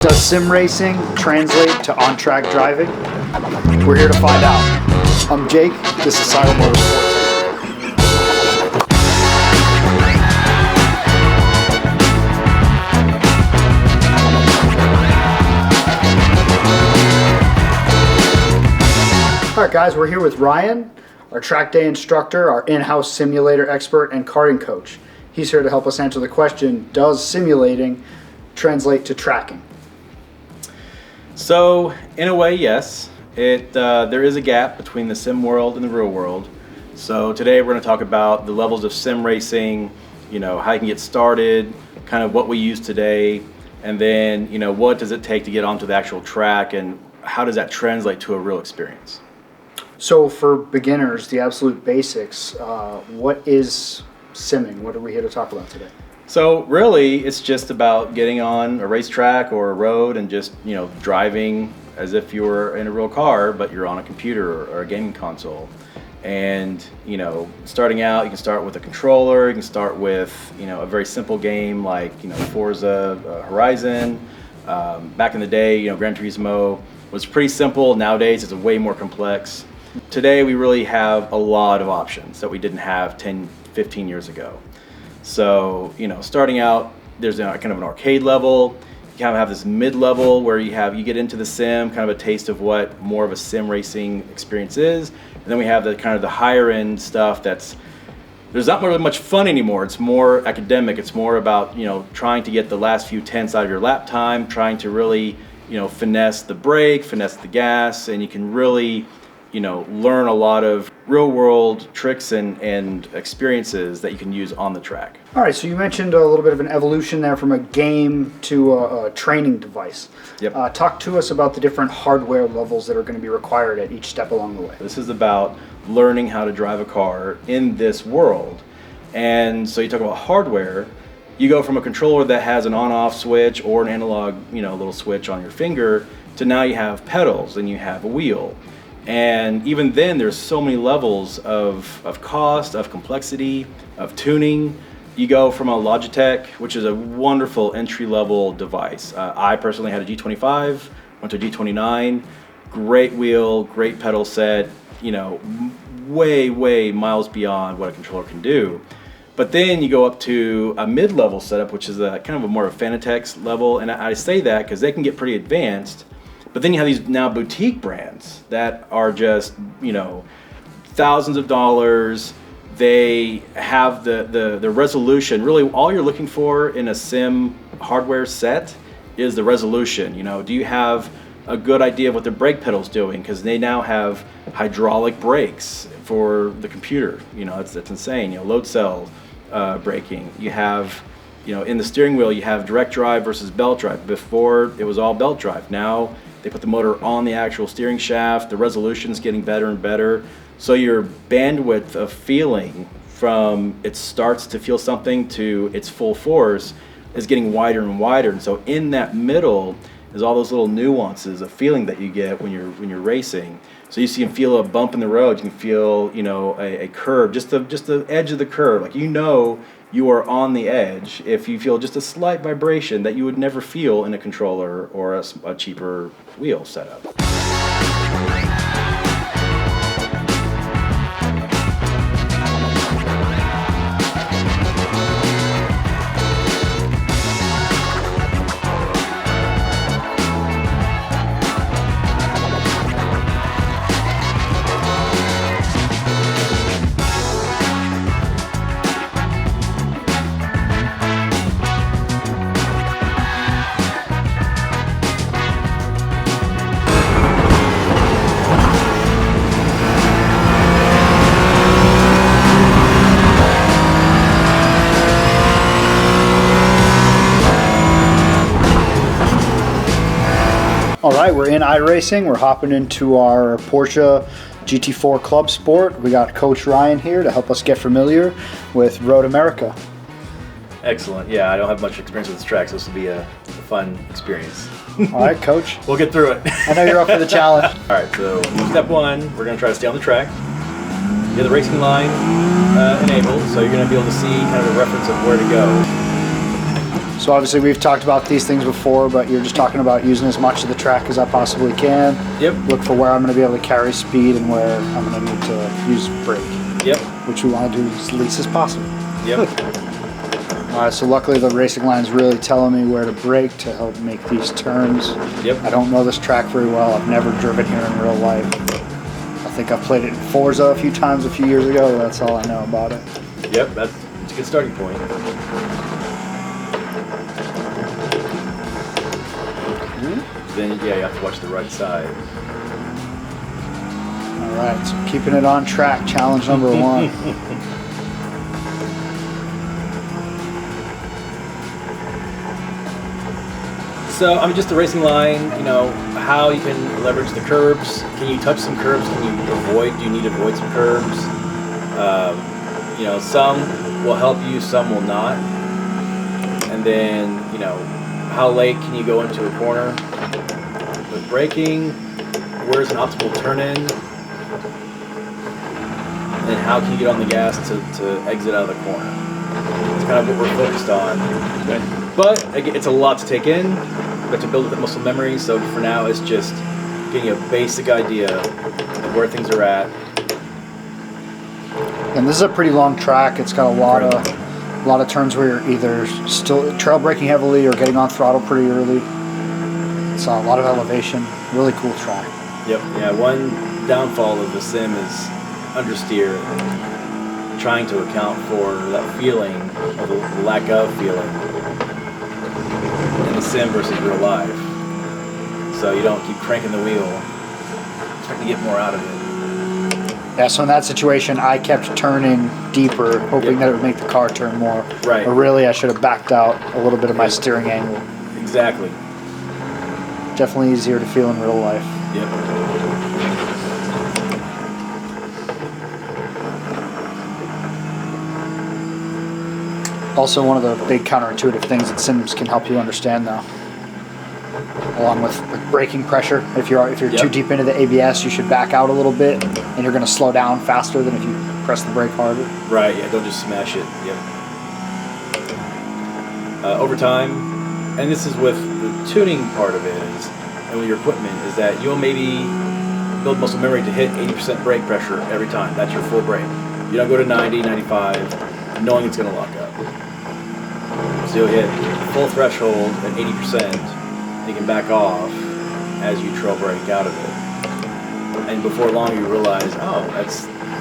Does sim racing translate to on-track driving? We're here to find out. I'm Jake, this is Silo Motorsports. Alright guys, we're here with Ryan, our track day instructor, our in-house simulator expert, and karting coach. He's here to help us answer the question, does simulating translate to tracking? So, in a way, yes. There is a gap between the sim world and the real world. So today we're going to talk about the levels of sim racing, how you can get started, kind of what we use today, and then, what does it take to get onto the actual track, and how does that translate to a real experience? So for beginners, the absolute basics, what is simming? What are we here to talk about today? So really, it's just about getting on a racetrack or a road and just, driving as if you were in a real car, but you're on a computer or a gaming console. And, starting out, you can start with a controller, you can start with, a very simple game like, Forza Horizon. Back in the day, Gran Turismo was pretty simple. Nowadays, it's way more complex. Today, we really have a lot of options that we didn't have 10, 15 years ago. So, starting out, there's kind of an arcade level. You kind of have this mid-level where you get into the sim, kind of a taste of what more of a sim racing experience is. And then we have the kind of the higher end stuff there's not really much fun anymore. It's more academic. It's more about, trying to get the last few tenths out of your lap time, trying to really, finesse the brake, finesse the gas, and you can really, learn a lot of real world tricks and experiences that you can use on the track. All right, so you mentioned a little bit of an evolution there from a game to a training device. Yep. Talk to us about the different hardware levels that are going to be required at each step along the way. This is about learning how to drive a car in this world. And so you talk about hardware, you go from a controller that has an on-off switch or an analog, little switch on your finger, to now you have pedals and you have a wheel. And even then, there's so many levels of cost, of complexity, of tuning. You go from a Logitech, which is a wonderful entry-level device. I personally had a G25, went to a G29, great wheel, great pedal set, way miles beyond what a controller can do. But then you go up to a mid-level setup, which is kind of a more of a Fanatec level, and I say that because they can get pretty advanced. But then you have these now boutique brands that are just, thousands of dollars. They have the resolution. Really, all you're looking for in a sim hardware set is the resolution. Do you have a good idea of what the brake pedal's doing? Because they now have hydraulic brakes for the computer. That's insane. Load cell braking. You have, in the steering wheel, you have direct drive versus belt drive. Before, it was all belt drive. Now, they put the motor on the actual steering shaft. The resolution's getting better and better. So your bandwidth of feeling from it starts to feel something to its full force is getting wider and wider. And so in that middle is all those little nuances of feeling that you get when you're racing. So you can feel a bump in the road. You can feel, a curve, just the edge of the curve. Like you are on the edge if you feel just a slight vibration that you would never feel in a controller or a cheaper wheel setup. All right, we're in iRacing. We're hopping into our Porsche GT4 Club Sport. We got Coach Ryan here to help us get familiar with Road America. Excellent. Yeah, I don't have much experience with this track, so this will be a fun experience. All right, Coach. We'll get through it. I know you're up for the challenge. All right, so step one, we're going to try to stay on the track. You have the racing line enabled, so you're going to be able to see kind of a reference of where to go. So obviously we've talked about these things before, but you're just talking about using as much of the track as I possibly can. Yep. Look for where I'm going to be able to carry speed and where I'm going to need to use brake. Yep. Which we want to do as least as possible. Yep. All right, so luckily the racing line is really telling me where to brake to help make these turns. Yep. I don't know this track very well. I've never driven here in real life. I think I've played it in Forza a few times a few years ago. That's all I know about it. Yep, that's a good starting point. Then yeah, you have to watch the right side. All right, so keeping it on track, challenge number 1. So, I mean, just the racing line, you know, how you can leverage the curbs. Can you touch some curbs? Can you avoid? Do you need to avoid some curbs? You know, some will help you, some will not. And then, you know, how late can you go into a corner? With braking, where's an optimal turn in? And how can you get on the gas to exit out of the corner? That's kind of what we're focused on. But it's a lot to take in. We have to build that muscle memory. So for now, it's just getting a basic idea of where things are at. And this is a pretty long track. It's got a lot of turns where you're either still trail braking heavily or getting on throttle pretty early. It's a lot of elevation. Really cool track. Yep. Yeah. One downfall of the sim is understeer. Trying to account for that feeling, or the lack of feeling, in the sim versus real life. So you don't keep cranking the wheel, trying to get more out of it. Yeah, so in that situation, I kept turning deeper, hoping that it would make the car turn more. Right. But really, I should have backed out a little bit of my steering angle. Exactly. Definitely easier to feel in real life. Yep. Also, one of the big counterintuitive things that sims can help you understand, though, along with braking pressure. If you're too deep into the ABS, you should back out a little bit, and you're going to slow down faster than if you press the brake harder. Right. Yeah. Don't just smash it. Yep. Over time, and this is with the tuning part of it, and with your equipment, is that you'll maybe build muscle memory to hit 80% brake pressure every time. That's your full brake. You don't go to 90, 95, knowing it's going to lock up. So you'll hit full threshold at 80%, and you can back off as you trail brake out of it. And before long you realize, oh,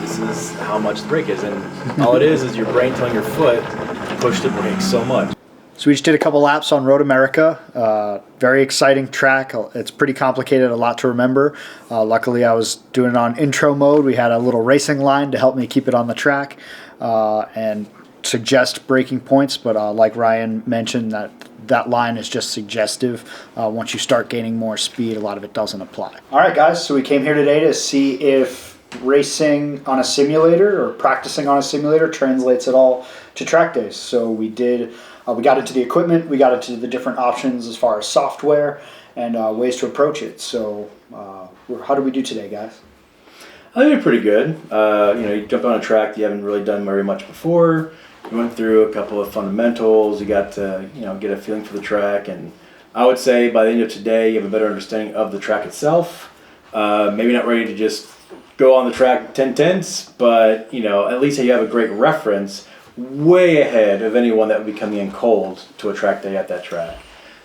this is how much the brake is. And all it is your brain telling your foot to push the brake so much. So we just did a couple laps on Road America. Very exciting track. It's pretty complicated, a lot to remember. Luckily, I was doing it on intro mode. We had a little racing line to help me keep it on the track and suggest braking points. But like Ryan mentioned, that line is just suggestive. Once you start gaining more speed, a lot of it doesn't apply. All right, guys. So we came here today to see if racing on a simulator or practicing on a simulator translates at all to track days. So we did. We got into the equipment, we got into the different options as far as software and ways to approach it. So how did we do today, guys? I think you're pretty good. You jumped on a track that you haven't really done very much before. You went through a couple of fundamentals. You got to get a feeling for the track. And I would say by the end of today, you have a better understanding of the track itself. Maybe not ready to just go on the track 10/10s, but at least you have a great reference way ahead of anyone that would be coming in cold to a track day at that track.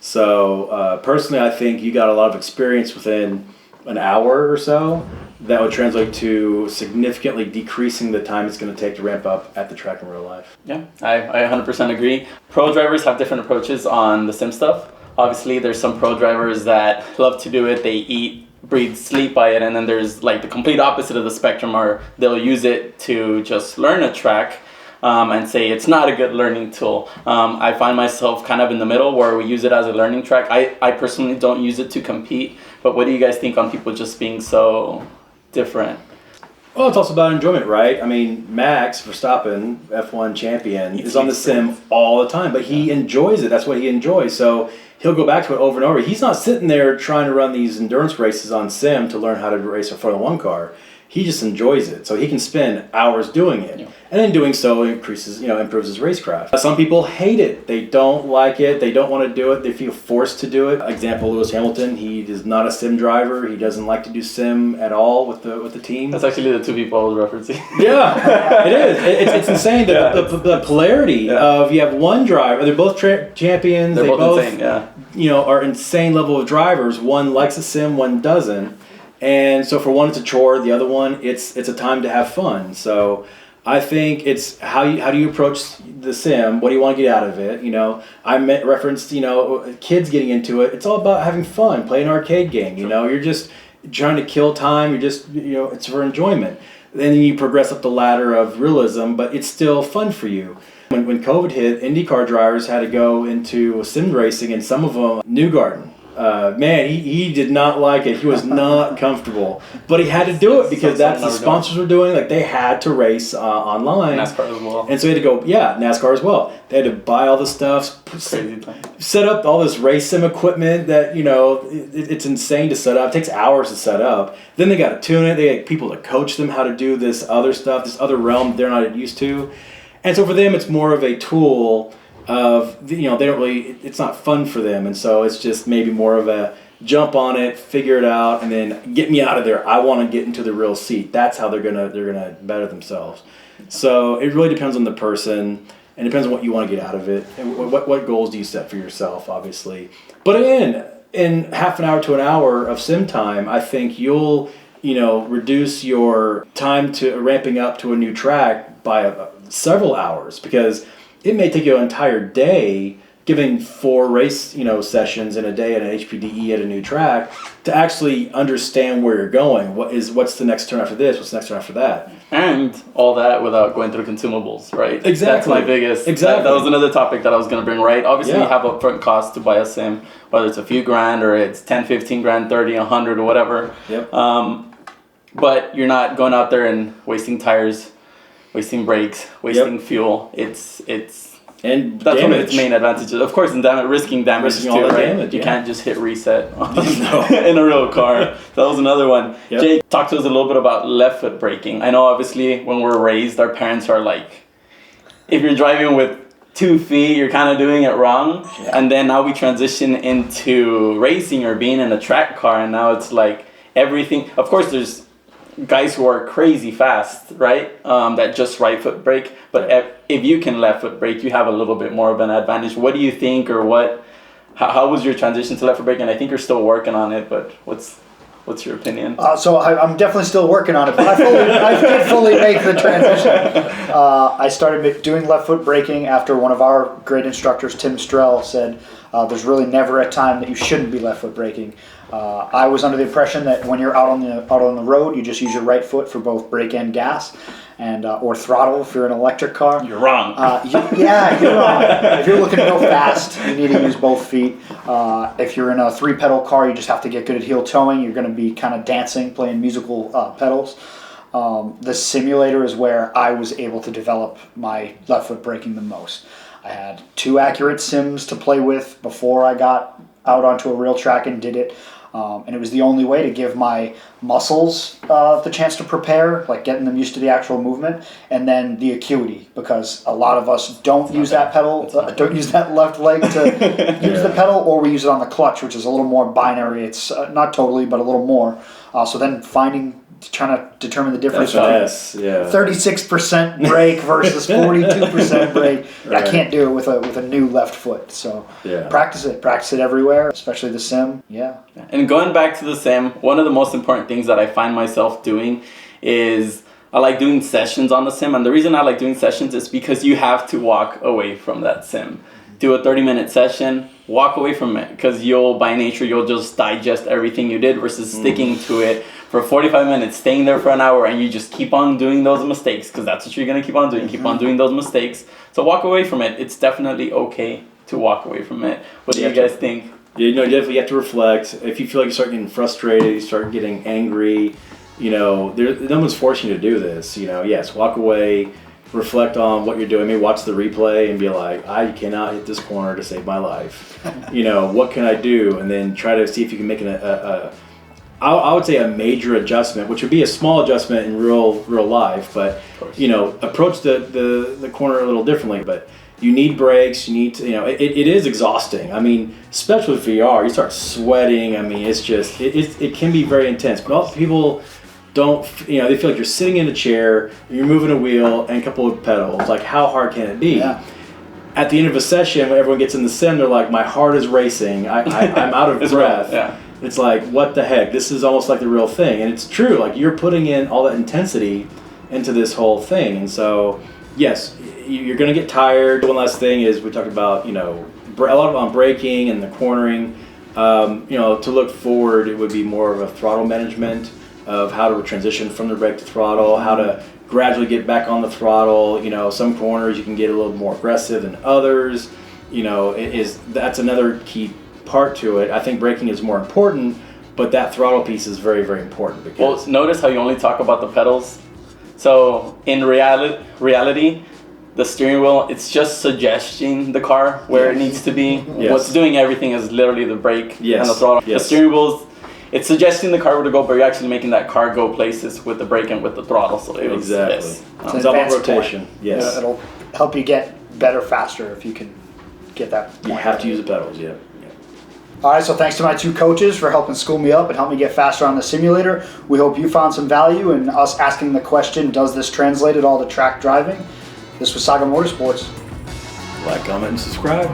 So personally, I think you got a lot of experience within an hour or so that would translate to significantly decreasing the time it's going to take to ramp up at the track in real life. Yeah, I 100% agree. Pro drivers have different approaches on the sim stuff. Obviously, there's some pro drivers that love to do it. They eat, breathe, sleep by it. And then there's like the complete opposite of the spectrum, or they'll use it to just learn a track. And say it's not a good learning tool. I find myself kind of in the middle where we use it as a learning track. I personally don't use it to compete, but what do you guys think on people just being so different? Well, it's also about enjoyment, right? I mean, Max Verstappen, F1 champion, is on the sim all the time, but he enjoys it. That's what he enjoys. So he'll go back to it over and over. He's not sitting there trying to run these endurance races on sim to learn how to race a Formula 1 car. He just enjoys it, so he can spend hours doing it, and in doing so, improves his racecraft. Some people hate it; they don't like it, they don't want to do it, they feel forced to do it. Example: Lewis Hamilton. He is not a sim driver. He doesn't like to do sim at all with the team. That's actually the two people I was referencing. Yeah, it is. It's insane the polarity of you have one driver. They're both champions. They're they both insane. Yeah. Are insane level of drivers. One likes a sim, one doesn't. And so for one it's a chore, the other one it's a time to have fun. So I think it's how do you approach the sim? What do you want to get out of it? I referenced kids getting into it. It's all about having fun, play an arcade game. You're just trying to kill time. You're just it's for enjoyment. Then you progress up the ladder of realism, but it's still fun for you. When COVID hit, IndyCar drivers had to go into sim racing, and some of them Newgarden. Man, he did not like it. He was not comfortable, but he had to do it because that's the sponsors were doing. Like they had to race online. NASCAR as well. And so he had to go. Yeah, NASCAR as well. They had to buy all the stuff, set up all this race sim equipment that it's insane to set up. It takes hours to set up. Then they got to tune it. They had people to coach them how to do this other stuff, this other realm they're not used to. And so for them, it's more of a tool. They don't really, it's not fun for them, and so it's just maybe more of a jump on it, figure it out, and then get me out of there. I want to get into the real seat. That's how they're gonna better themselves. So it really depends on the person, and depends on what you want to get out of it, and what goals do you set for yourself, obviously. But in half an hour to an hour of sim time, I think you'll reduce your time to ramping up to a new track by several hours, because it may take you an entire day, giving 4 race sessions in a day at an HPDE at a new track, to actually understand where you're going. What's the next turn after this? What's the next turn after that? And all that without going through consumables, right? Exactly. That's my biggest. Exactly. That was another topic that I was going to bring, right? Obviously, you have upfront costs to buy a sim, whether it's a few grand or it's 10, 15 grand, 30, 100 or whatever. Yep. But you're not going out there and wasting tires, wasting brakes, wasting fuel. And that's damage. one of its main advantages. Of course, in risking damage too, all the right? damage, You can't just hit reset No. in a real car. That was another one. Yep. Jake, talk to us a little bit about left foot braking. I know obviously when we're raised, our parents are like, if you're driving with 2 feet, you're kind of doing it wrong. Yeah. And then now we transition into racing or being in a track car, and now it's like everything. Of course, there's guys who are crazy fast, right? That just right foot brake. But if you can left foot brake, you have a little bit more of an advantage. What do you think, or how was your transition to left foot brake? And I think you're still working on it, but what's your opinion? So I'm definitely still working on it, but I did fully make the transition. I started doing left foot braking after one of our great instructors, Tim Strell, said there's really never a time that you shouldn't be left foot braking. I was under the impression that when you're out on the road, you just use your right foot for both brake and gas, and or throttle if you're in an electric car. You're wrong. You're wrong. If you're looking to go fast, you need to use both feet. If you're in a 3-pedal car, you just have to get good at heel toeing. You're going to be kind of dancing, playing musical pedals. The simulator is where I was able to develop my left foot braking the most. I had 2 accurate sims to play with before I got out onto a real track and did it. And it was the only way to give my muscles the chance to prepare, like getting them used to the actual movement, and then the acuity, because a lot of us don't use that pedal, don't use that left leg to use the pedal, or we use it on the clutch, which is a little more binary. It's not totally, but a little more. So then trying to determine the difference between 36% brake versus 42% brake. Right. I can't do it with a new left foot. So practice it everywhere, especially the sim. Yeah. And going back to the sim, one of the most important things that I find myself doing is I like doing sessions on the sim. And the reason I like doing sessions is because you have to walk away from that sim. Do a 30-minute session, walk away from it, because you'll just digest everything you did versus sticking to it for 45 minutes, staying there for an hour, and you just keep on doing those mistakes, because that's what you're going to keep on doing, keep on doing those mistakes. So walk away from it. It's definitely okay to walk away from it. What do you guys think? Yeah, definitely you have to reflect. If you feel like you start getting frustrated, you start getting angry, no one's forcing you to do this. Yes, walk away, reflect on what you're doing. Maybe watch the replay and be like, I cannot hit this corner to save my life. What can I do? And then try to see if you can make I would say a major adjustment, which would be a small adjustment in real life, but approach the corner a little differently. But you need brakes. You need to, it is exhausting. I mean, especially for VR, you start sweating. I mean, it's just it can be very intense. But also people don't, they feel like you're sitting in a chair, you're moving a wheel and a couple of pedals. Like, how hard can it be? Yeah. At the end of a session, when everyone gets in the sim, they're like, my heart is racing. I'm out of breath. Yeah. It's like, what the heck? This is almost like the real thing. And it's true. Like, you're putting in all that intensity into this whole thing. And so, yes, you're going to get tired. One last thing is we talked about, a lot on braking and the cornering. To look forward, it would be more of a throttle management of how to transition from the brake to throttle, how to gradually get back on the throttle. Some corners you can get a little more aggressive than others. That's another key part to it. I think braking is more important, but that throttle piece is very, very important. Because notice how you only talk about the pedals. So in reality, the steering wheel, it's just suggesting the car where it needs to be. Yes. What's doing everything is literally the brake Yes. and the throttle. Yes. The steering wheel's, it's suggesting the car where to go, but you're actually making that car go places with the brake and with the throttle. So it was, Exactly. yes. It's It's an all about advanced rotation. point. Yes. It'll help you get better faster if you can get that You point. have to use the pedals, yeah. All right, so thanks to my two coaches for helping school me up and help me get faster on the simulator. We hope you found some value in us asking the question, does this translate at all to track driving? This was Saga Motorsports. Like, comment, and subscribe.